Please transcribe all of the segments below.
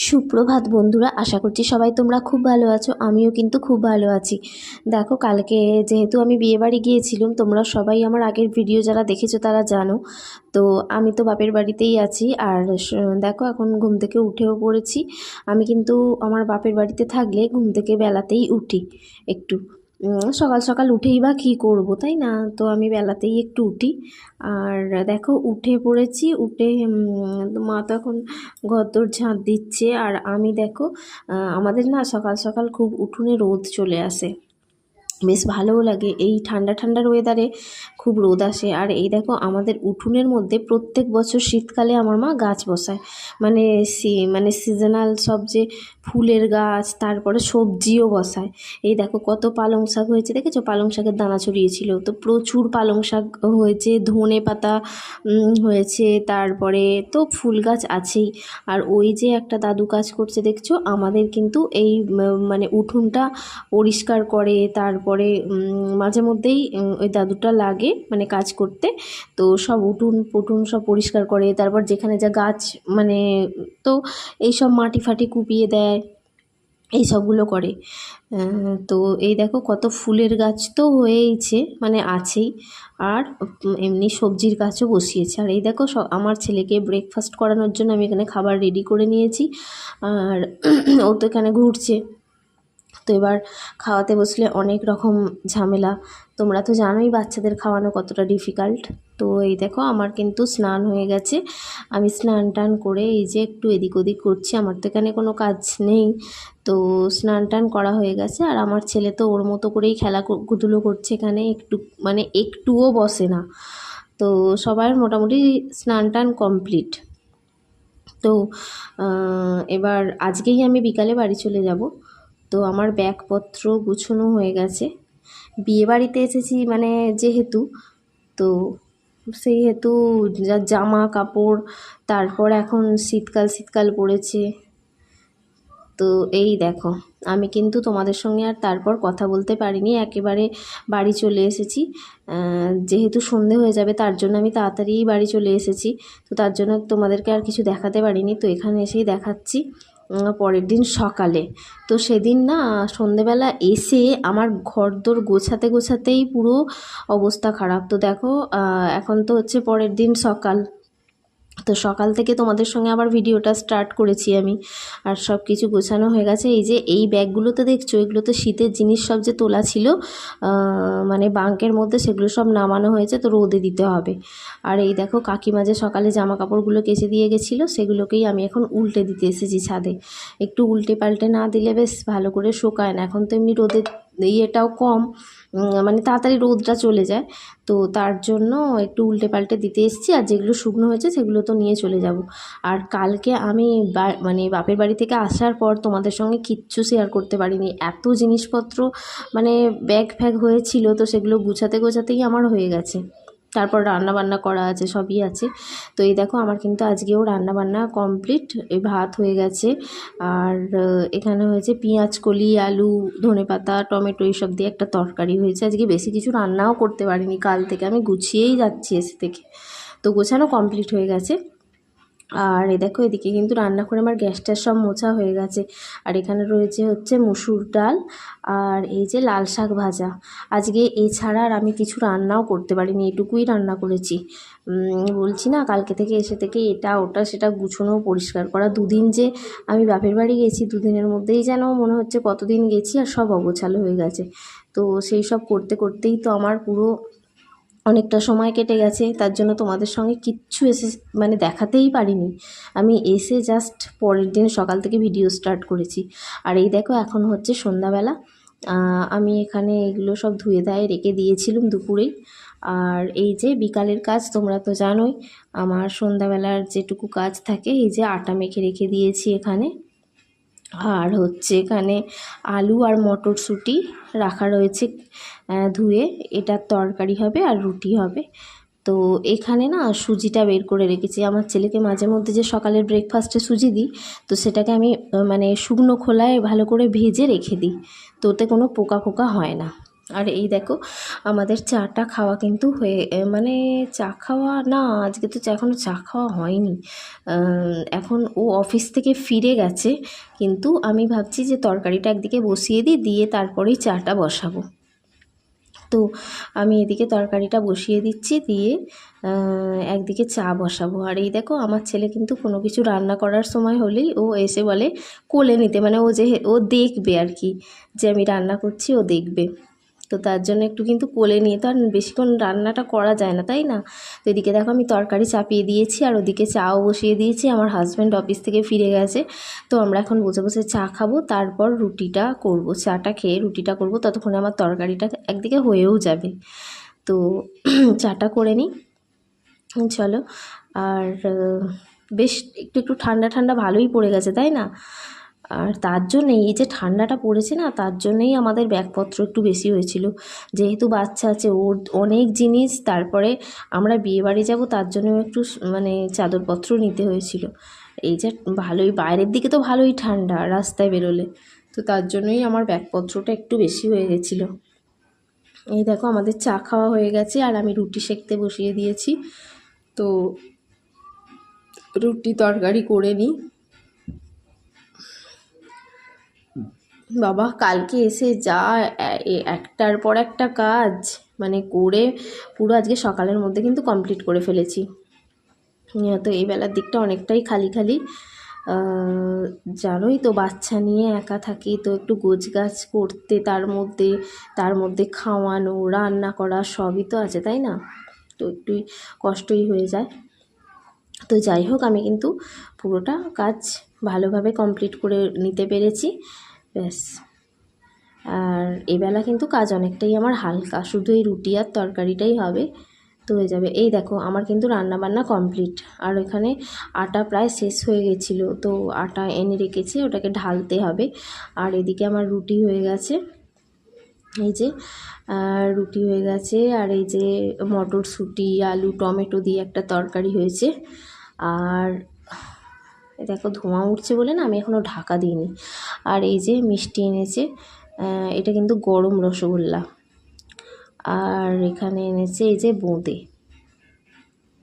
সুপ্রভাত বন্ধুরা, আশা করছি সবাই তোমরা খুব ভালো আছো। আমিও কিন্তু খুব ভালো আছি। দেখো, কালকে যেহেতু আমি বিয়েবাড়ি গিয়েছিলাম, তোমরা সবাই আমার আগের ভিডিও যারা দেখেছো তারা জানো। তো আমি তো বাপের বাড়িতেই আছি। আর দেখো, এখন ঘুম থেকে উঠেও পড়েছি। আমি কিন্তু আমার বাপের বাড়িতে থাকলে ঘুম থেকে বেলাতেই উঠি একটু। সকাল সকাল উঠেই বা কী করব, তাই না? তো আমি বেলাতেই একটু উঠি। আর দেখো, উঠে পড়েছি। উঠে মা তো এখন ঘরদোর ঝাঁট দিচ্ছে। আর আমি দেখো, আমাদের না সকাল সকাল খুব উঠোনে রোদ চলে আসে, বেশ ভালোও লাগে। এই ঠান্ডা ঠান্ডার ওয়েদারে খুব রোদ আসে। আর এই দেখো, আমাদের উঠোনের মধ্যে প্রত্যেক বছর শীতকালে আমার মা গাছ বসায়, মানে মানে সিজনাল সব যে ফুলের গাছ, তারপরে সবজিও বসায়। এই দেখো, কত পালং শাক হয়েছে দেখেছো? পালং শাকের দানা ছড়িয়েছিল, তো প্রচুর পালং শাক হয়েছে, ধনে পাতা হয়েছে, তারপরে তো ফুল গাছ আছেই। আর ওই যে একটা দাদু কাজ করছে দেখছো, আমাদের কিন্তু এই মানে উঠোনটা পরিষ্কার করে। তারপরে মাঝে মধ্যেই ওই দাদুটা লাগে মানে কাজ করতে। তো সব উঠোন পুঠুন সব পরিষ্কার করে, তারপর যেখানে যা গাছ মানে তো এইসব মাটি ফাটি কুপিয়ে দেয়, এই সবগুলো করে। তো এই দেখো, কত ফুলের গাছ তো হয়েইছে, মানে আছেই। আর এমনি সবজির গাছও বসিয়েছে। আর এই দেখো, আমার ছেলেকে ব্রেকফাস্ট করানোর জন্য আমি এখানে খাবার রেডি করে নিয়েছি। আর ও তো এখানে ঘুরছে। তো এবার খাওয়াতে বসলে অনেক রকম ঝামেলা। তোমরা তো জানোই বাচ্চাদের খাওয়ানো কতটা ডিফিকাল্ট। তো এই দেখো, আমার কিন্তু স্নান হয়ে গেছে। আমি স্নান টান করে এই যে একটু এদিক ওদিক করছি, আমার তো এখানে কোনো কাজ নেই। তো স্নান টান করা হয়ে গেছে। আর আমার ছেলে তো ওর মতো করেই খেলাধুলো করছে এখানে, একটু মানে একটুও বসে না। তো সবার মোটামুটি স্নান টান কমপ্লিট। তো এবার আজকেই আমি বিকালে বাড়ি চলে যাব। তো আমার ব্যাগপত্র গুছোনো হয়ে গেছে। বিয়েবাড়িতে এসেছি মানে যেহেতু, তো সেই হেতু জামা কাপড়, তারপর এখন শীতকাল শীতকাল পড়েছে। তো এই দেখো, আমি কিন্তু তোমাদের সঙ্গে আর তারপর কথা বলতে পারিনি, একেবারে বাড়ি চলে এসেছি। যেহেতু সন্ধে হয়ে যাবে, তার জন্য আমি তাড়াতাড়ি বাড়ি চলে এসেছি। তো তার জন্য তোমাদেরকে আর কিছু দেখাতে পারিনি। তো এখানে এসেই দেখাচ্ছি পরের দিন সকালে। তো সেদিন না সন্ধেবেলা এসে আমার ঘরদোর গোছাতে গোছাতেই পুরো অবস্থা খারাপ। তো দেখো, এখন তো হচ্ছে পরের দিন সকাল। তো সকাল থেকে তোমাদের সঙ্গে আবার ভিডিওটা স্টার্ট করেছি আমি। আর সব কিছু গোছানো হয়ে গেছে। এই যে এই ব্যাগগুলোতে দেখছো, এগুলো তো শীতের জিনিস সব যে তোলা ছিল মানে বাঙ্কের মধ্যে, সেগুলো সব নামানো হয়েছে, তো রোদে দিতে হবে। আর এই দেখো, কাকিমা যে সকালে জামা কাপড়গুলো কেচে দিয়ে গেছিলো, সেগুলোকেই আমি এখন উল্টে দিতে এসেছি ছাদে। একটু উল্টে পাল্টে না দিলে বেশ ভালো করে শোকায় না। এখন তো এমনি রোদের ইয়েটাও কম, মানে তাড়াতাড়ি রোদটা চলে যায়। তো তার জন্য একটু উল্টে পাল্টে দিতে এসেছি। আর যেগুলো শুকনো হয়েছে সেগুলো তো নিয়ে চলে যাব। আর কালকে আমি মানে বাপের বাড়ি থেকে আসার পর তোমাদের সঙ্গে কিচ্ছু শেয়ার করতে পারিনি। এত জিনিসপত্র মানে ব্যাগ ফ্যাগ হয়েছিল, তো সেগুলো গুছাতে গোছাতেই আমার হয়ে গেছে। তারপর রান্না বান্না করা আছে, সবই আছে। তো এই দেখো, আমার কিন্তু আজকেও রান্না বান্না কমপ্লিট। এই ভাত হয়ে গেছে। আর এখানে হয়েছে পেঁয়াজ কলি, আলু, ধনেপাতা, টমেটো এইসব দিয়ে একটা তরকারি হয়েছে। আজকে বেশি কিছু রান্নাও করতে পারিনি, কাল থেকে আমি গুছিয়েই যাচ্ছি এসে থেকে। তো গোছানো কমপ্লিট হয়ে গেছে। আর এ দেখো, এদিকে কিন্তু রান্না করে আমার গ্যাস ট্যাস সব মোছা হয়ে গেছে। আর এখানে রয়েছে হচ্ছে মুসুর ডাল, আর এই যে লাল শাক ভাজা। আজকে এছাড়া আর আমি কিছু রান্নাও করতে পারিনি, এটুকুই রান্না করেছি। বলছি না, কালকে থেকে এসে থেকে এটা ওটা সেটা গুছোনো পরিষ্কার করা, দুদিন যে আমি বাপের বাড়ি গেছি, দুদিনের মধ্যেই যেন মনে হচ্ছে কতদিন গেছি, আর সব অগোছালো হয়ে গেছে। তো সেই সব করতে করতেই তো আমার পুরো অনেকটা সময় কেটে গেছে। তার জন্য তোমাদের সঙ্গে কিচ্ছু এসে মানে দেখাতেই পারিনি। আমি এসে জাস্ট পরের দিন সকাল থেকে ভিডিও স্টার্ট করেছি। আর এই দেখো, এখন হচ্ছে সন্ধ্যাবেলা। আমি এখানে এগুলো সব ধুয়ে ধায়ে রেখে দিয়েছিলাম দুপুরেই। আর এই যে বিকালের কাজ, তোমরা তো জানোই আমার সন্ধ্যাবেলার যেটুকু কাজ থাকে, এই যে আটা মেখে রেখে দিয়েছি এখানে। আর হচ্ছে এখানে আলু আর মটরশুঁটি রাখা রয়েছে ধুয়ে, এটার তরকারি হবে আর রুটি হবে। তো এখানে না সুজিটা বের করে রেখেছি। আমার ছেলেকে মাঝে মধ্যে যে সকালের ব্রেকফাস্টে সুজি দিই, তো সেটাকে আমি মানে শুকনো খোলায় ভালো করে ভেজে রেখে দিই, তো ওতে কোনো পোকা ফোকা হয় না। আর এই দেখো আমাদের চাটা খাওয়া কিন্তু হয়ে মানে চা খাওয়া না, আজকে তো এখনও চা খাওয়া হয়নি। এখন ও অফিস থেকে ফিরে গেছে, কিন্তু আমি ভাবছি যে তরকারিটা একদিকে বসিয়ে দিই, দিয়ে তারপরেই চাটা বসাবো। তো আমি এদিকে তরকারিটা বসিয়ে দিচ্ছি, দিয়ে একদিকে চা বসাবো। আর এই দেখো আমার ছেলে কিন্তু কোনো কিছু রান্না করার সময় হলেই ও এসে বলে কোলে নিতে, মানে ও দেখবে আর কি, যে আমি রান্না করছি ও দেখবে। তো তার জন্য একটু কিন্তু কোলে নিয়ে তো আর বেশিক্ষণ রান্নাটা করা যায় না, তাই না? তো এদিকে দেখো আমি তরকারি চাপিয়ে দিয়েছি, আর ওদিকে চাও বসিয়ে দিয়েছি। আমার হাজব্যান্ড অফিস থেকে ফিরে গেছে, তো আমরা এখন বসে বসে চা খাবো, তারপর রুটিটা করব। চাটা খেয়ে রুটিটা করব, ততক্ষণে আমার তরকারিটা একদিকে হয়েও যাবে। তো চাটা করে নিই, চলো। আর বেশ একটু একটু ঠান্ডা ঠান্ডা ভালোই পড়ে গেছে, তাই না? আর তার জন্যেই এই যে ঠান্ডাটা পড়েছে না, তার জন্যেই আমাদের ব্যাগপত্র একটু বেশি হয়েছিল। যেহেতু বাচ্চা আছে, ওর অনেক জিনিস, তারপরে আমরা বিয়েবাড়ি যাব, তার জন্যও একটু মানে চাদরপত্র নিতে হয়েছিল। এই যে ভালোই বাইরের দিকে তো ভালোই ঠান্ডা রাস্তায় বেরোলে, তো তার জন্যই আমার ব্যাগপত্রটা একটু বেশি হয়ে গেছিলো। এই দেখো আমাদের চা খাওয়া হয়ে গেছে, আর আমি রুটি সেঁকতে বসিয়ে দিয়েছি। তো রুটি তরকারি করে নিই। বাবা কালকে এসে যা একটার পর একটা কাজ মানে করে পুরো আজকে সকালের মধ্যে কিন্তু কমপ্লিট করে ফেলেছি। তো এই বেলার দিকটা অনেকটাই খালি খালি, জানোই তো বাচ্চা নিয়ে একা থাকি, তো একটু গোছগাছ করতে, তার মধ্যে খাওয়ানো, রান্না করা সবই তো আছে, তাই না? তো একটুই কষ্টই হয়ে যায়। তো যাই হোক, আমি কিন্তু পুরোটা কাজ ভালোভাবে কমপ্লিট করে নিতে পেরেছি, ব্যাস। আর এবেলা কিন্তু কাজ অনেকটাই আমার হালকা, শুধু এই রুটি আর তরকারিটাই হবে, তো হয়ে যাবে। এই দেখো আমার কিন্তু রান্না বান্না কমপ্লিট, আর ওখানে আটা প্রায় শেষ হয়ে গেছিলো, তো আটা এনে রেখেছি, ওটাকে ঢালতে হবে। আর এদিকে আমার রুটি হয়ে গেছে, এই যে রুটি হয়ে গেছে, আর এই যে মটরশুঁটি আলু টমেটো দিয়ে একটা তরকারি হয়েছে। আর দেখো ধোঁয়া উঠছে বলে না আমি এখনও ঢাকা দিইনি। আর এই যে মিষ্টি এনেছে, এটা কিন্তু গরম রসগোল্লা। আর এখানে এনেছে এই যে বোঁদে।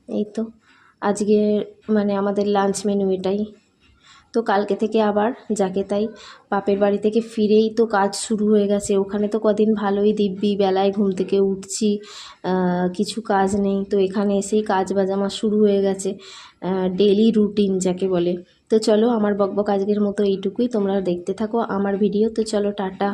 এই তো আজকে মানে আমাদের লাঞ্চ মেনু এটাই। তো কালকে থেকে আবার যাকে তাই বাপের বাড়ি থেকে ফিরেই তো কাজ শুরু হয়ে গেছে। ওখানে তো কদিন ভালোই দিব্যি বেলায় ঘুম থেকে উঠছি, কিছু কাজ নেই। তো এখানে এসেই কাজ বাজ আমার শুরু হয়ে গেছে, ডেলি রুটিন যাকে বলে। তো চলো আমার বকবক আজকের মতো এইটুকুই, তোমরা দেখতে থাকো আমার ভিডিও। তো চলো টাটা।